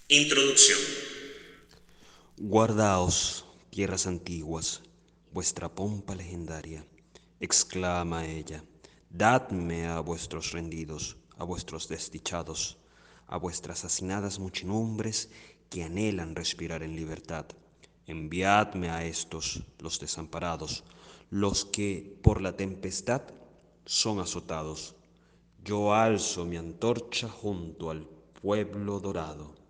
Introducción. Guardaos, tierras antiguas, vuestra pompa legendaria, exclama ella, dadme a vuestros rendidos, a vuestros desdichados, a vuestras hacinadas muchinumbres que anhelan respirar en libertad. Enviadme a estos, los desamparados, los que por la tempestad son azotados. Yo alzo mi antorcha junto al pueblo dorado.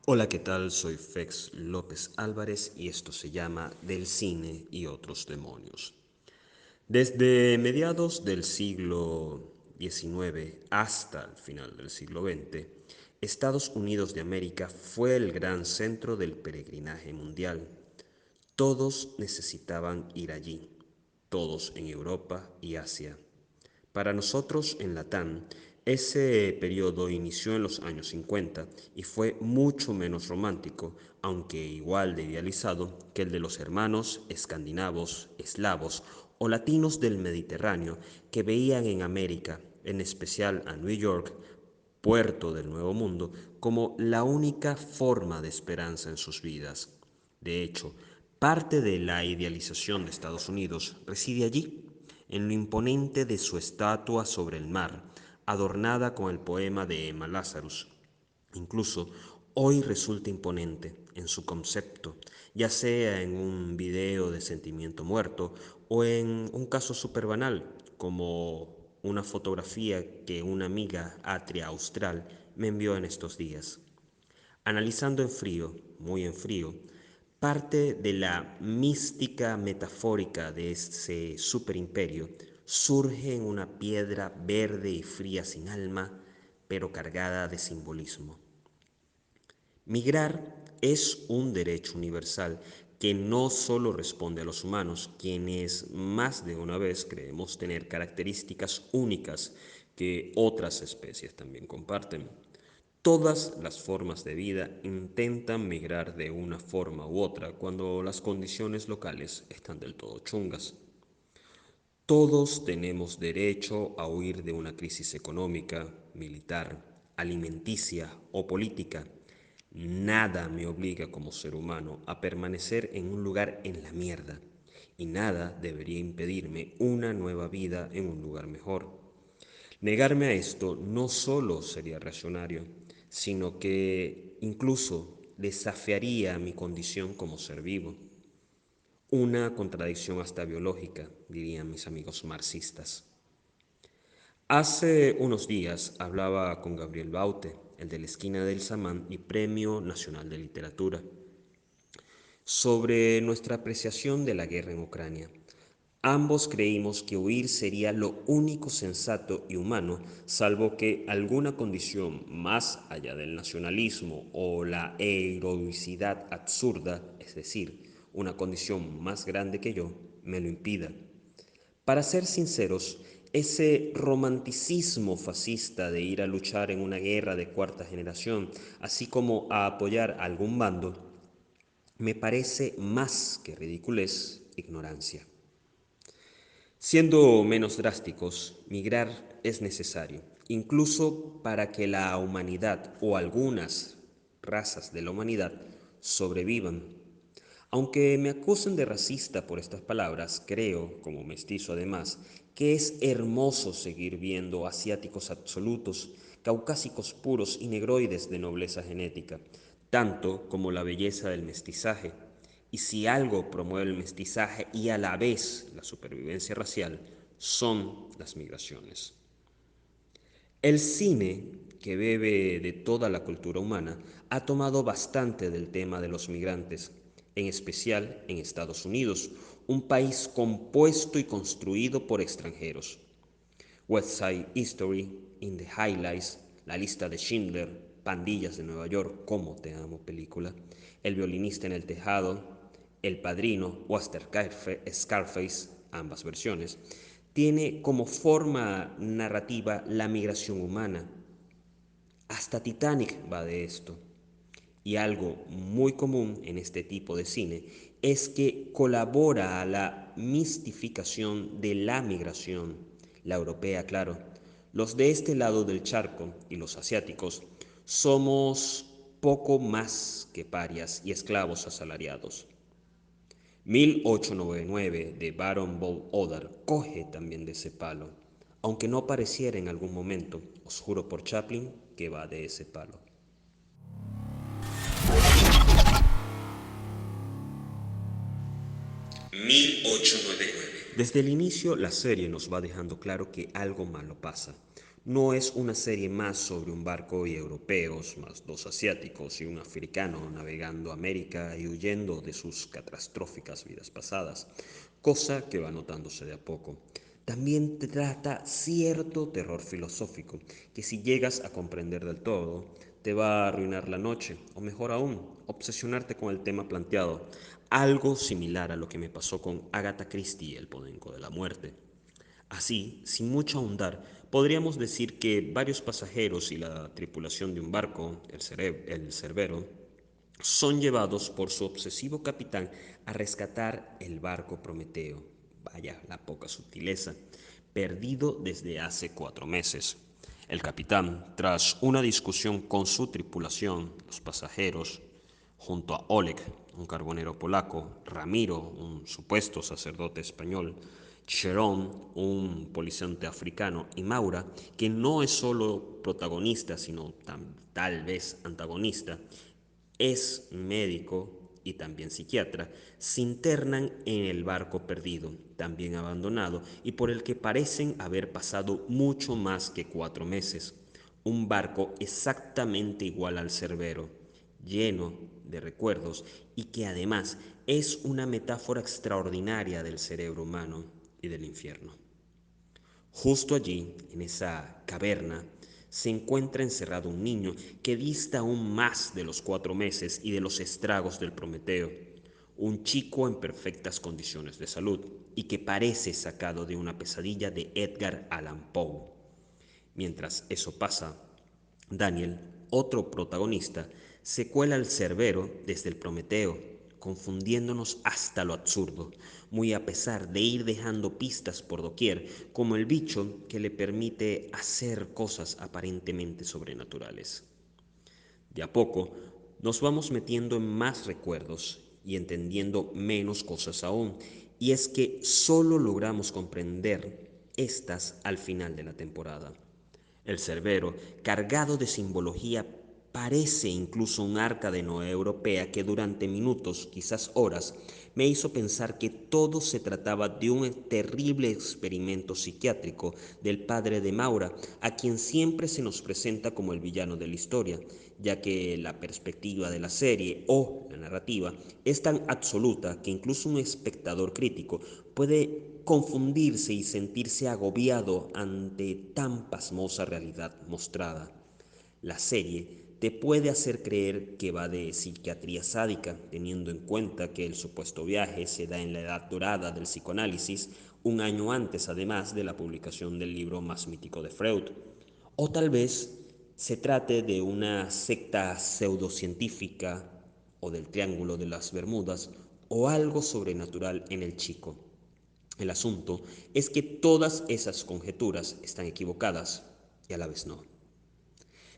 Hola, ¿qué tal? Soy Fex López Álvarez y esto se llama Del cine y otros demonios. Desde mediados del siglo XIX hasta el final del siglo XX, Estados Unidos de América fue el gran centro del peregrinaje mundial. Todos necesitaban ir allí, todos en Europa y Asia. Para nosotros en Latam, ese periodo inició en los años 50 y fue mucho menos romántico, aunque igual de idealizado, que el de los hermanos escandinavos, eslavos o latinos del Mediterráneo que veían en América, en especial a New York, puerto del Nuevo Mundo, como la única forma de esperanza en sus vidas. De hecho, parte de la idealización de Estados Unidos reside allí, en lo imponente de su estatua sobre el mar, adornada con el poema de Emma Lazarus. Incluso hoy resulta imponente en su concepto, ya sea en un video de sentimiento muerto o en un caso súper banal, como una fotografía que una amiga atria austral me envió en estos días. Analizando en frío, muy en frío, parte de la mística metafórica de ese superimperio surge en una piedra verde y fría sin alma, pero cargada de simbolismo. Migrar es un derecho universal que no solo responde a los humanos, quienes más de una vez creemos tener características únicas que otras especies también comparten. Todas las formas de vida intentan migrar de una forma u otra cuando las condiciones locales están del todo chungas. Todos tenemos derecho a huir de una crisis económica, militar, alimenticia o política. Nada me obliga como ser humano a permanecer en un lugar en la mierda y nada debería impedirme una nueva vida en un lugar mejor. Negarme a esto no solo sería reaccionario, sino que incluso desafiaría mi condición como ser vivo. Una contradicción hasta biológica, dirían mis amigos marxistas. Hace unos días hablaba con Gabriel Baute, el de la esquina del Samán y Premio Nacional de Literatura, sobre nuestra apreciación de la guerra en Ucrania. Ambos creímos que huir sería lo único sensato y humano, salvo que alguna condición más allá del nacionalismo o la heroicidad absurda, es decir, una condición más grande que yo, me lo impida. Para ser sinceros, ese romanticismo fascista de ir a luchar en una guerra de cuarta generación, así como a apoyar a algún bando, me parece más que ridiculez, ignorancia. Siendo menos drásticos, migrar es necesario, incluso para que la humanidad o algunas razas de la humanidad sobrevivan. Aunque me acusen de racista por estas palabras, creo, como mestizo además, que es hermoso seguir viendo asiáticos absolutos, caucásicos puros y negroides de nobleza genética, tanto como la belleza del mestizaje. Y si algo promueve el mestizaje y a la vez la supervivencia racial, son las migraciones. El cine, que bebe de toda la cultura humana, ha tomado bastante del tema de los migrantes, en especial en Estados Unidos, un país compuesto y construido por extranjeros. West Side History, In the Highlights, La lista de Schindler, Pandillas de Nueva York, Cómo te amo película, El violinista en el tejado, El padrino o hasta Scarface, ambas versiones, tiene como forma narrativa la migración humana. Hasta Titanic va de esto. Y algo muy común en este tipo de cine es que colabora a la mistificación de la migración. La europea, claro. Los de este lado del charco y los asiáticos somos poco más que parias y esclavos asalariados. 1899 de Baron von Oder coge también de ese palo, aunque no pareciera en algún momento, os juro por Chaplin que va de ese palo. 1899. Desde el inicio la serie nos va dejando claro que algo malo pasa. No es una serie más sobre un barco y europeos, más dos asiáticos y un africano navegando América y huyendo de sus catastróficas vidas pasadas, cosa que va notándose de a poco. También te trata cierto terror filosófico, que si llegas a comprender del todo, te va a arruinar la noche, o mejor aún, obsesionarte con el tema planteado, algo similar a lo que me pasó con Agatha Christie, el podenco de la muerte. Así, sin mucho ahondar, podríamos decir que varios pasajeros y la tripulación de un barco, el Cerbero, son llevados por su obsesivo capitán a rescatar el barco Prometeo, vaya la poca sutileza, perdido desde hace 4 meses. El capitán, tras una discusión con su tripulación, los pasajeros, junto a Oleg, un carbonero polaco, Ramiro, un supuesto sacerdote español, Sharon, un policiante africano, y Maura, que no es solo protagonista, sino tal vez antagonista, es médico y también psiquiatra, se internan en el barco perdido, también abandonado, y por el que parecen haber pasado mucho más que 4 meses. Un barco exactamente igual al Cerbero, lleno de recuerdos y que además es una metáfora extraordinaria del cerebro humano y del infierno. Justo allí, en esa caverna, se encuentra encerrado un niño que dista aún más de los 4 meses y de los estragos del Prometeo, un chico en perfectas condiciones de salud y que parece sacado de una pesadilla de Edgar Allan Poe. Mientras eso pasa, Daniel, otro protagonista, se cuela al Cerbero desde el Prometeo, confundiéndonos hasta lo absurdo, muy a pesar de ir dejando pistas por doquier, como el bicho que le permite hacer cosas aparentemente sobrenaturales. De a poco, nos vamos metiendo en más recuerdos y entendiendo menos cosas aún, y es que solo logramos comprender estas al final de la temporada. El Cerbero, cargado de simbología, parece incluso un arca de Noé europea que durante minutos, quizás horas, me hizo pensar que todo se trataba de un terrible experimento psiquiátrico del padre de Maura, a quien siempre se nos presenta como el villano de la historia, ya que la perspectiva de la serie o la narrativa es tan absoluta que incluso un espectador crítico puede confundirse y sentirse agobiado ante tan pasmosa realidad mostrada. La serie te puede hacer creer que va de psiquiatría sádica, teniendo en cuenta que el supuesto viaje se da en la edad dorada del psicoanálisis, un año antes además de la publicación del libro más mítico de Freud. O tal vez se trate de una secta pseudocientífica o del Triángulo de las Bermudas o algo sobrenatural en el chico. El asunto es que todas esas conjeturas están equivocadas y a la vez no.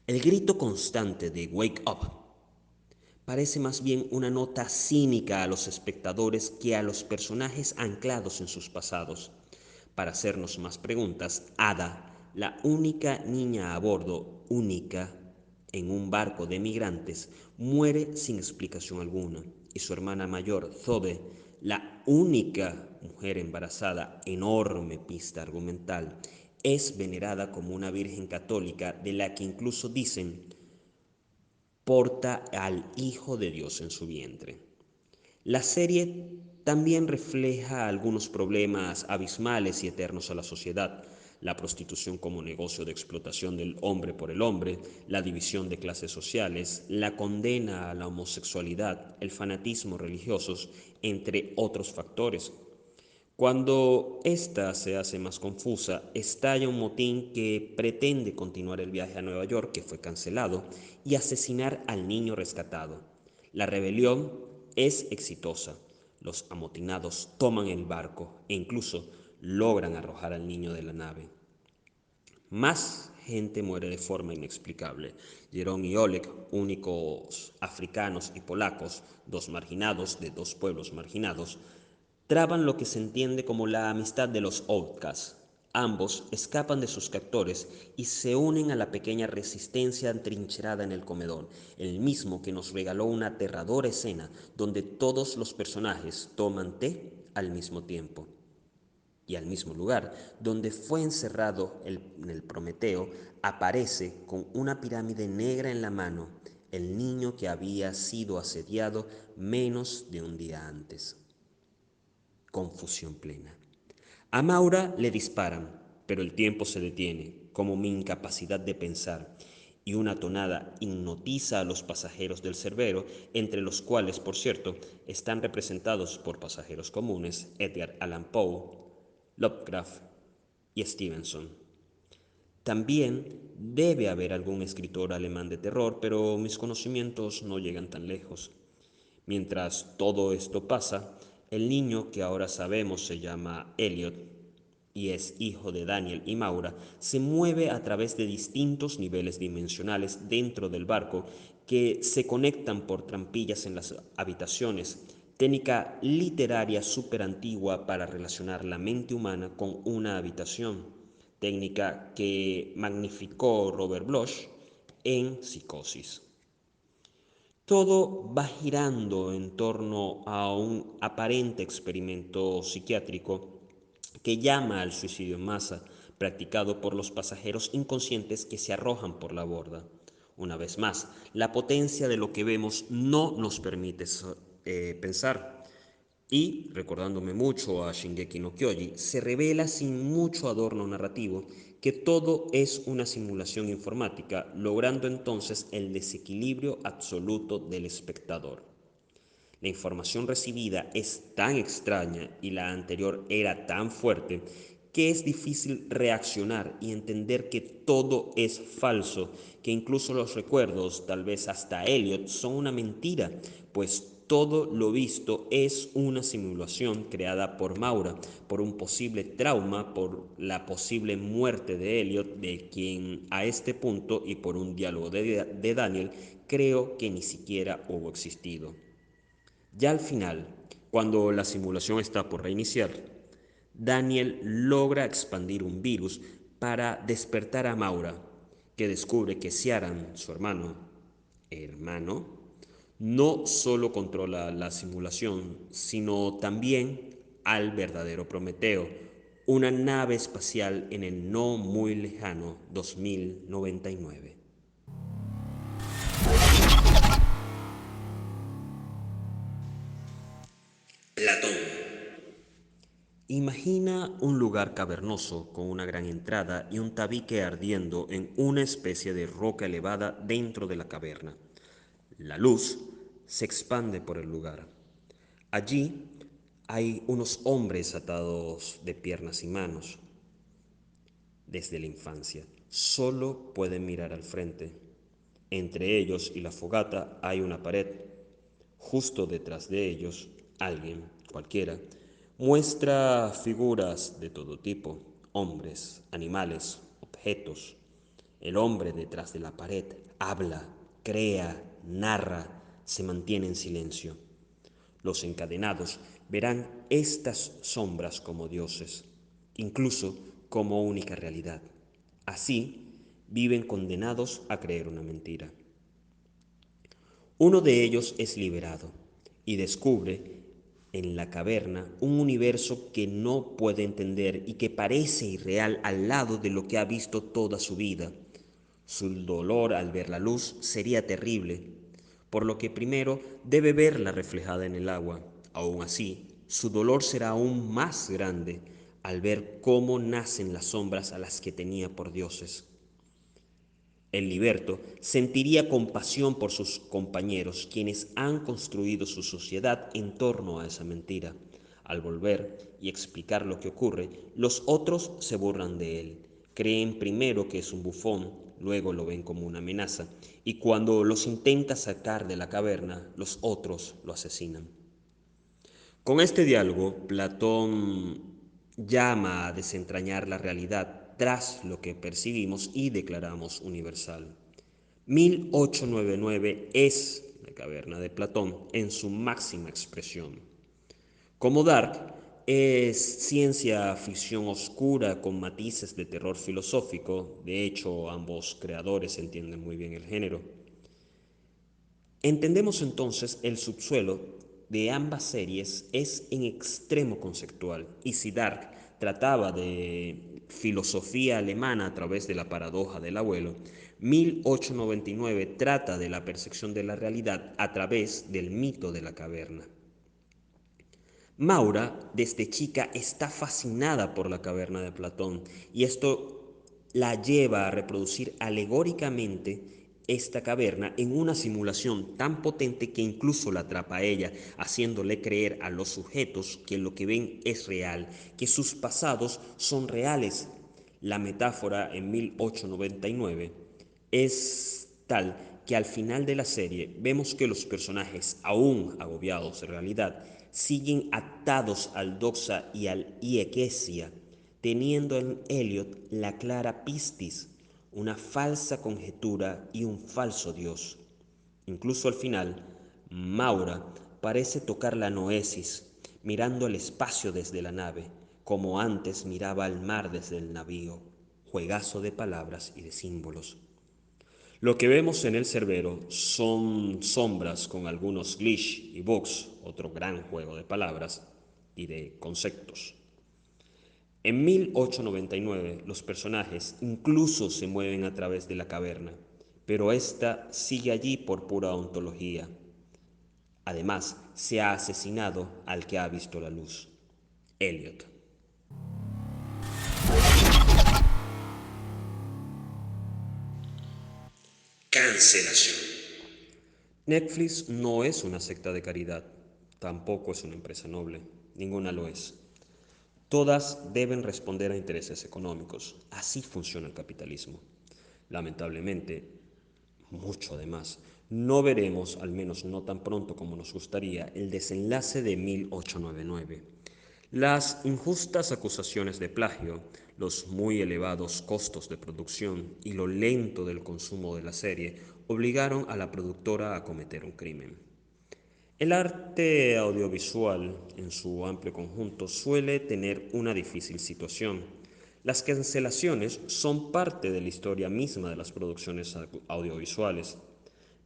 El grito constante de "Wake up" parece más bien una nota cínica a los espectadores que a los personajes anclados en sus pasados. Para hacernos más preguntas, Ada, la única niña a bordo, única, en un barco de migrantes, muere sin explicación alguna, y su hermana mayor, Zoe, la única mujer embarazada, enorme pista argumental, es venerada como una virgen católica de la que incluso dicen porta al Hijo de Dios en su vientre. La serie también refleja algunos problemas abismales y eternos a la sociedad: la prostitución como negocio de explotación del hombre por el hombre, la división de clases sociales, la condena a la homosexualidad, el fanatismo religiosos, entre otros factores. Cuando ésta se hace más confusa, estalla un motín que pretende continuar el viaje a Nueva York, que fue cancelado, y asesinar al niño rescatado. La rebelión es exitosa. Los amotinados toman el barco e incluso logran arrojar al niño de la nave. Más gente muere de forma inexplicable. Jerón y Oleg, únicos africanos y polacos, dos marginados de dos pueblos marginados, traban lo que se entiende como la amistad de los outcasts. Ambos escapan de sus captores y se unen a la pequeña resistencia atrincherada en el comedor, el mismo que nos regaló una aterradora escena donde todos los personajes toman té al mismo tiempo. Y al mismo lugar donde fue encerrado en el Prometeo, aparece con una pirámide negra en la mano el niño que había sido asediado menos de un día antes. Confusión plena. A Maura le disparan, pero el tiempo se detiene, como mi incapacidad de pensar, y una tonada hipnotiza a los pasajeros del Cerbero, entre los cuales, por cierto, están representados por pasajeros comunes Edgar Allan Poe, Lovecraft y Stevenson. También debe haber algún escritor alemán de terror, pero mis conocimientos no llegan tan lejos. Mientras todo esto pasa, el niño que ahora sabemos se llama Elliot y es hijo de Daniel y Maura, se mueve a través de distintos niveles dimensionales dentro del barco que se conectan por trampillas en las habitaciones, técnica literaria súper antigua para relacionar la mente humana con una habitación, técnica que magnificó Robert Bloch en Psicosis. Todo va girando en torno a un aparente experimento psiquiátrico que llama al suicidio en masa, practicado por los pasajeros inconscientes que se arrojan por la borda. Una vez más, la potencia de lo que vemos no nos permite pensar. Y, recordándome mucho a Shingeki no Kyoji, se revela sin mucho adorno narrativo que todo es una simulación informática, logrando entonces el desequilibrio absoluto del espectador. La información recibida es tan extraña y la anterior era tan fuerte que es difícil reaccionar y entender que todo es falso, que incluso los recuerdos, tal vez hasta Elliot, son una mentira, pues todo lo visto es una simulación creada por Maura, por un posible trauma, por la posible muerte de Elliot, de quien a este punto y por un diálogo de Daniel creo que ni siquiera hubo existido. Ya al final, cuando la simulación está por reiniciar, Daniel logra expandir un virus para despertar a Maura, que descubre que Ciaran, su hermano, no solo controla la simulación, sino también al verdadero Prometeo, una nave espacial en el no muy lejano 2099. Platón. Imagina un lugar cavernoso con una gran entrada y un tabique ardiendo en una especie de roca elevada dentro de la caverna. La luz se expande por el lugar. Allí hay unos hombres atados de piernas y manos desde la infancia. Solo pueden mirar al frente. Entre ellos y la fogata hay una pared. Justo detrás de ellos, alguien, cualquiera, muestra figuras de todo tipo, hombres, animales, objetos. El hombre detrás de la pared habla, crea, narra, se mantiene en silencio. Los encadenados verán estas sombras como dioses, incluso como única realidad. Así, viven condenados a creer una mentira. Uno de ellos es liberado y descubre en la caverna un universo que no puede entender y que parece irreal al lado de lo que ha visto toda su vida. Su dolor al ver la luz sería terrible, por lo que primero debe verla reflejada en el agua. Aún así, su dolor será aún más grande al ver cómo nacen las sombras a las que tenía por dioses. El liberto sentiría compasión por sus compañeros, quienes han construido su sociedad en torno a esa mentira. Al volver y explicar lo que ocurre, los otros se burlan de él. Creen primero que es un bufón, luego lo ven como una amenaza, y cuando los intenta sacar de la caverna, los otros lo asesinan. Con este diálogo, Platón llama a desentrañar la realidad tras lo que percibimos y declaramos universal. 1899 es la caverna de Platón en su máxima expresión. Como Dark es ciencia ficción oscura con matices de terror filosófico, de hecho ambos creadores entienden muy bien el género. Entendemos entonces el subsuelo de ambas series es en extremo conceptual, y si Dark trataba de filosofía alemana a través de la paradoja del abuelo, 1899 trata de la percepción de la realidad a través del mito de la caverna. Maura, desde chica, está fascinada por la caverna de Platón y esto la lleva a reproducir alegóricamente esta caverna en una simulación tan potente que incluso la atrapa a ella, haciéndole creer a los sujetos que lo que ven es real, que sus pasados son reales. La metáfora en 1899 es tal que al final de la serie vemos que los personajes, aún agobiados de realidad, siguen atados al doxa y al iekesia, teniendo en Elliot la clara pistis, una falsa conjetura y un falso dios. Incluso al final, Maura parece tocar la noesis, mirando el espacio desde la nave, como antes miraba al mar desde el navío, juegazo de palabras y de símbolos. Lo que vemos en el Cerbero son sombras con algunos glitch y bugs, otro gran juego de palabras y de conceptos. En 1899 los personajes incluso se mueven a través de la caverna, pero esta sigue allí por pura ontología. Además, se ha asesinado al que ha visto la luz, Elliot. Cancelación. Netflix no es una secta de caridad, tampoco es una empresa noble, ninguna lo es. Todas deben responder a intereses económicos, así funciona el capitalismo. Lamentablemente, mucho además, no veremos, al menos no tan pronto como nos gustaría, el desenlace de 1899. Las injustas acusaciones de plagio, los muy elevados costos de producción y lo lento del consumo de la serie obligaron a la productora a cometer un crimen. El arte audiovisual, en su amplio conjunto, suele tener una difícil situación. Las cancelaciones son parte de la historia misma de las producciones audiovisuales.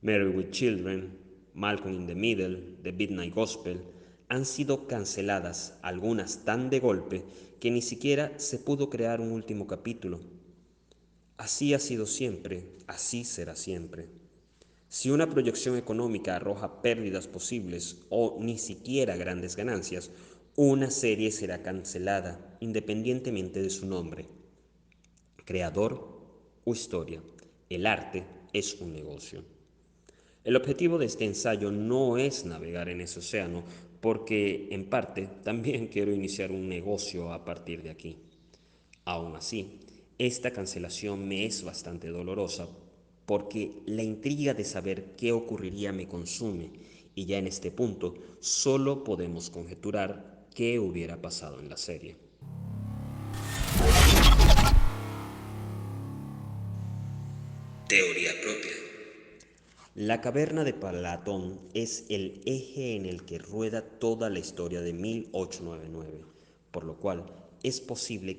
Married with Children, Malcolm in the Middle, The Midnight Gospel han sido canceladas, algunas tan de golpe que ni siquiera se pudo crear un último capítulo. Así ha sido siempre, así será siempre. Si una proyección económica arroja pérdidas posibles o ni siquiera grandes ganancias, una serie será cancelada independientemente de su nombre, creador o historia. El arte es un negocio. El objetivo de este ensayo no es navegar en ese océano, porque en parte también quiero iniciar un negocio a partir de aquí. Aún así, esta cancelación me es bastante dolorosa porque la intriga de saber qué ocurriría me consume y ya en este punto solo podemos conjeturar qué hubiera pasado en la serie. Teoría propia. La caverna de Platón es el eje en el que rueda toda la historia de 1899, por lo cual es posible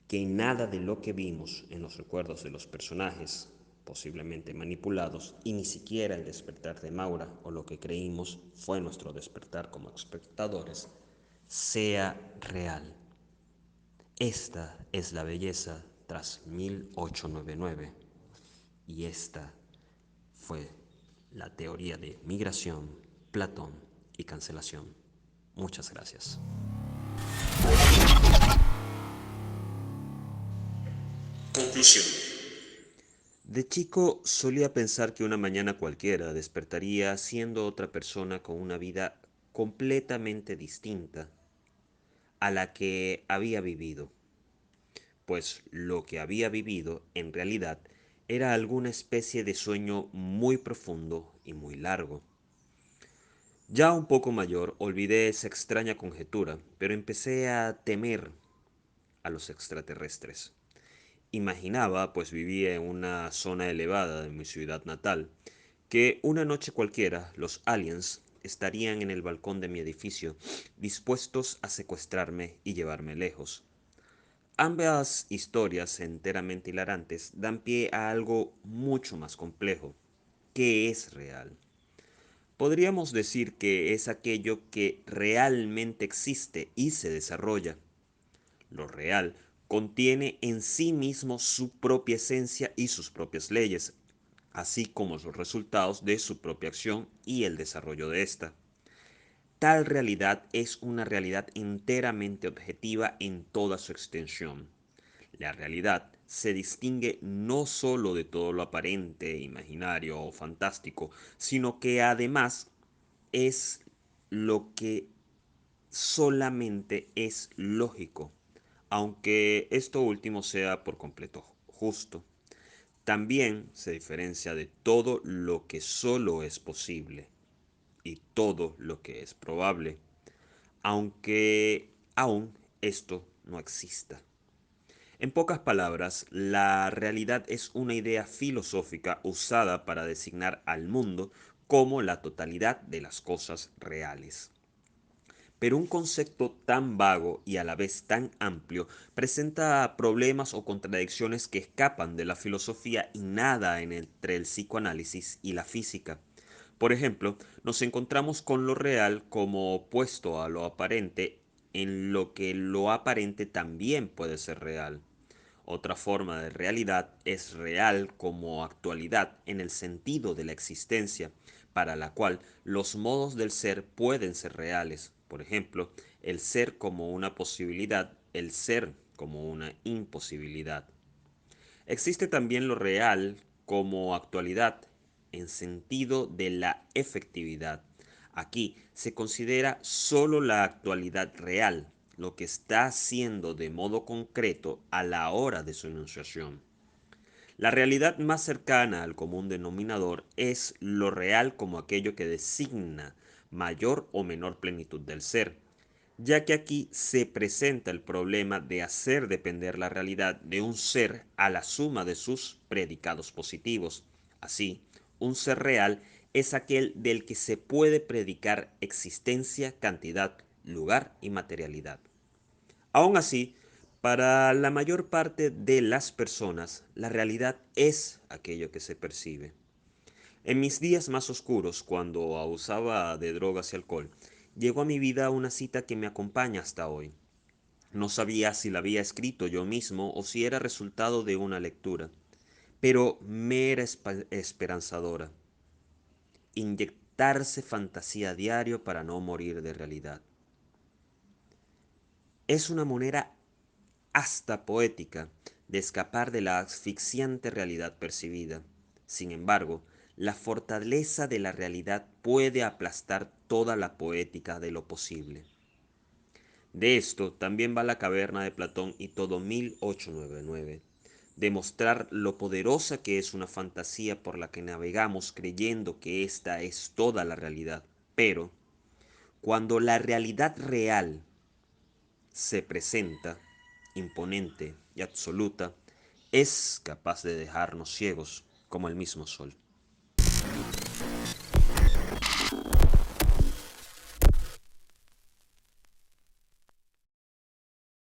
que nada de lo que vimos en los recuerdos de los personajes, posiblemente manipulados, y ni siquiera el despertar de Maura o lo que creímos fue nuestro despertar como espectadores, sea real. Esta es la belleza tras 1899 y esta fue la teoría de migración, Platón y cancelación. Muchas gracias. Conclusión. De chico solía pensar que una mañana cualquiera despertaría siendo otra persona con una vida completamente distinta a la que había vivido, pues lo que había vivido en realidad era alguna especie de sueño muy profundo y muy largo. Ya un poco mayor, olvidé esa extraña conjetura, pero empecé a temer a los extraterrestres. Imaginaba, pues vivía en una zona elevada de mi ciudad natal, que una noche cualquiera los aliens estarían en el balcón de mi edificio, dispuestos a secuestrarme y llevarme lejos. Ambas historias, enteramente hilarantes, dan pie a algo mucho más complejo. ¿Qué es real? Podríamos decir que es aquello que realmente existe y se desarrolla. Lo real contiene en sí mismo su propia esencia y sus propias leyes, así como los resultados de su propia acción y el desarrollo de ésta. Tal realidad es una realidad enteramente objetiva en toda su extensión. La realidad se distingue no sólo de todo lo aparente, imaginario o fantástico, sino que además es lo que solamente es lógico, aunque esto último sea por completo justo. También se diferencia de todo lo que solo es posible y todo lo que es probable, aunque aún esto no exista. En pocas palabras, la realidad es una idea filosófica usada para designar al mundo como la totalidad de las cosas reales. Pero un concepto tan vago y a la vez tan amplio presenta problemas o contradicciones que escapan de la filosofía y nada entre el psicoanálisis y la física. Por ejemplo, nos encontramos con lo real como opuesto a lo aparente, en lo que lo aparente también puede ser real. Otra forma de realidad es real como actualidad en el sentido de la existencia, para la cual los modos del ser pueden ser reales. Por ejemplo, el ser como una posibilidad, el ser como una imposibilidad. Existe también lo real como actualidad en sentido de la efectividad. Aquí se considera solo la actualidad real, lo que está haciendo de modo concreto a la hora de su enunciación. La realidad más cercana al común denominador es lo real como aquello que designa mayor o menor plenitud del ser, ya que aquí se presenta el problema de hacer depender la realidad de un ser a la suma de sus predicados positivos. Así, un ser real es aquel del que se puede predicar existencia, cantidad, lugar y materialidad. Aún así, para la mayor parte de las personas, la realidad es aquello que se percibe. En mis días más oscuros, cuando abusaba de drogas y alcohol, llegó a mi vida una cita que me acompaña hasta hoy. No sabía si la había escrito yo mismo o si era resultado de una lectura, pero me era esperanzadora. Inyectarse fantasía a diario para no morir de realidad. Es una manera hasta poética de escapar de la asfixiante realidad percibida. Sin embargo, la fortaleza de la realidad puede aplastar toda la poética de lo posible. De esto también va La caverna de Platón y todo 1899. Demostrar lo poderosa que es una fantasía por la que navegamos creyendo que esta es toda la realidad. Pero, cuando la realidad real se presenta, imponente y absoluta, es capaz de dejarnos ciegos como el mismo sol.